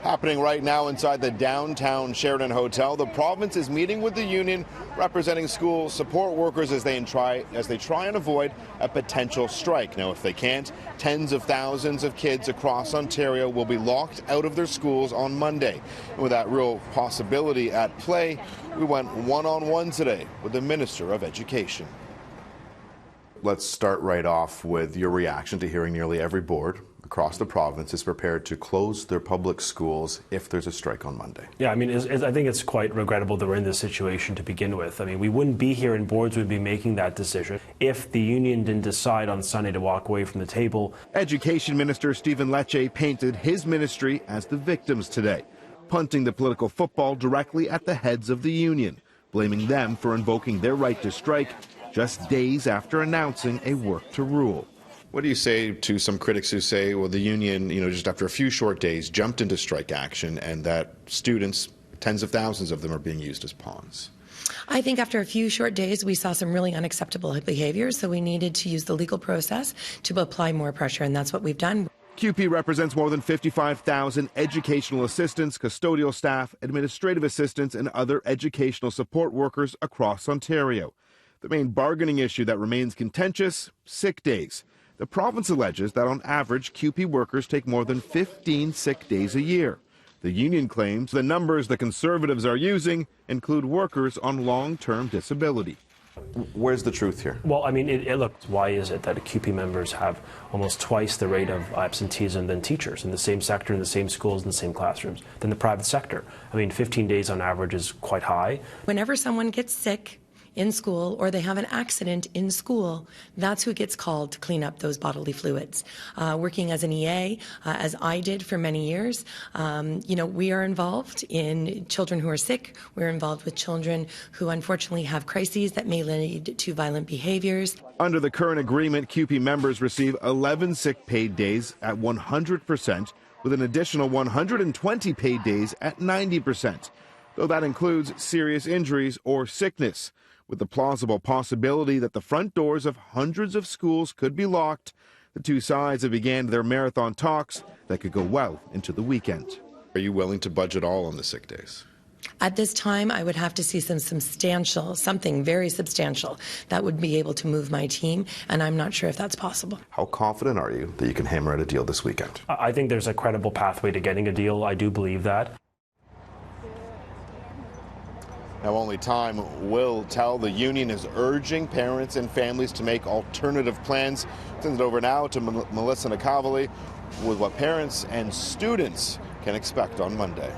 Happening right now inside the downtown Sheridan Hotel, the province is meeting with the union representing school support workers as they try and avoid a potential strike. Now, if they can't, tens of thousands of kids across Ontario will be locked out of their schools on Monday. And with that real possibility at play, we went one-on-one today with the Minister of Education. Let's start right off with your reaction to hearing nearly every board across the province is prepared to close their public schools if there's a strike on Monday. Yeah, I mean, I think it's quite regrettable that we're in this situation to begin with. I mean, we wouldn't be here and boards would be making that decision if the union didn't decide on Sunday to walk away from the table. Education Minister Stephen Lecce painted his ministry as the victims today, punting the political football directly at the heads of the union, blaming them for invoking their right to strike just days after announcing a work to rule. What do you say to some critics who say, well, the union, just after a few short days jumped into strike action and that students, tens of thousands of them, are being used as pawns? I think after a few short days, we saw some really unacceptable behavior, so we needed to use the legal process to apply more pressure, and that's what we've done. CUPE represents more than 55,000 educational assistants, custodial staff, administrative assistants, and other educational support workers across Ontario. The main bargaining issue that remains contentious, sick days. The province alleges that on average, CUPE workers take more than 15 sick days a year. The union claims the numbers the Conservatives are using include workers on long-term disability. Where's the truth here? Well, I mean, look, why is it that CUPE members have almost twice the rate of absenteeism than teachers in the same sector, in the same schools, in the same classrooms, than the private sector? I mean, 15 days on average is quite high. Whenever someone gets sick in school or they have an accident in school, that's who gets called to clean up those bodily fluids. Working as an EA, as I did for many years, we are involved in children who are sick. We're involved with children who unfortunately have crises that may lead to violent behaviors. Under the current agreement, CUPE members receive 11 sick paid days at 100%, with an additional 120 paid days at 90%, though that includes serious injuries or sickness, with the plausible possibility that the front doors of hundreds of schools could be locked. The two sides have began their marathon talks that could go well into the weekend. Are you willing to budge at all on the sick days? At this time, I would have to see something very substantial that would be able to move my team, and I'm not sure if that's possible. How confident are you that you can hammer out a deal this weekend? I think there's a credible pathway to getting a deal. I do believe that. Now, only time will tell. The union is urging parents and families to make alternative plans. Send it over now to Melissa Nakavali with what parents and students can expect on Monday.